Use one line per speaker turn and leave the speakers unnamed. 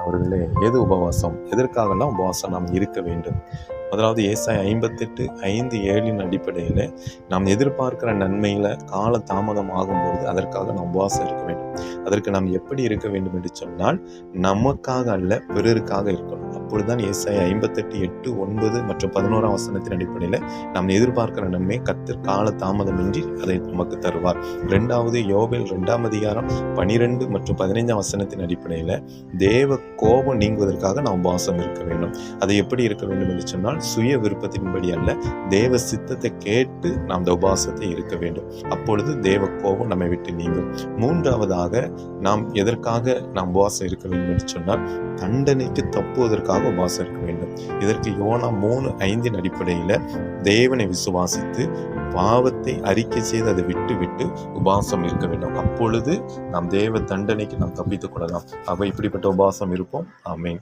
பிரியமானவர்களே, எது உபவாசம்? எதற்காகலாம் உபவாசம் நாம் இருக்க வேண்டும்? முதலாவது ஏசாயா 58:5-7 அடிப்படையில் நாம் எதிர்பார்க்கிற நன்மையில் கால தாமதம் ஆகும்பொழுது அதற்காக நாம் உபவாசம் இருக்க வேண்டும். அதற்கு நாம் எப்படி இருக்க வேண்டும் என்று சொன்னால், நமக்காக அல்ல, பிறருக்காக இருக்கணும். அப்பொழுதுதான் ஏசாயா 58:8, 9 மற்றும் 11 வசனத்தின் அடிப்படையில் நாம் எதிர்பார்க்கிற நன்மை கர்த்தர் கால தாமதமின்றி அதை நமக்கு தருவார். 2வது யோவேல் 2 மற்றும் 15 வசனத்தின் அடிப்படையில் தேவ கோபம் நீங்குவதற்காக நாம் உபவாசம் இருக்க வேண்டும். அதை எப்படி இருக்க வேண்டும் என்று சொன்னால், சுய விருப்பத்தின்படி அல்ல, தேவ சித்தத்தை கேட்டு நாம் இந்த உபவாசத்தை இருக்க வேண்டும். அப்பொழுது தேவ கோபம் நம்மை விட்டு நீங்கும். 3வதாக நாம் எதற்காக நாம் உபவாசம் இருக்க வேண்டும் என்று சொன்னால், தண்டனைக்கு தப்புவதற்காக உபவாசம் இருக்க வேண்டும். இதற்கு யோனா 3:5 அடிப்படையில் தேவனை விசுவாசித்து பாவத்தை அறிக்கை செய்து அதை விட்டு உபவாசம் இருக்க வேண்டும். அப்பொழுது நாம் தேவ தண்டனைக்கு நாம் தப்பித்துக் கொள்ளலாம். இப்படிப்பட்ட உபவாசம் இருப்போம். ஆமென்.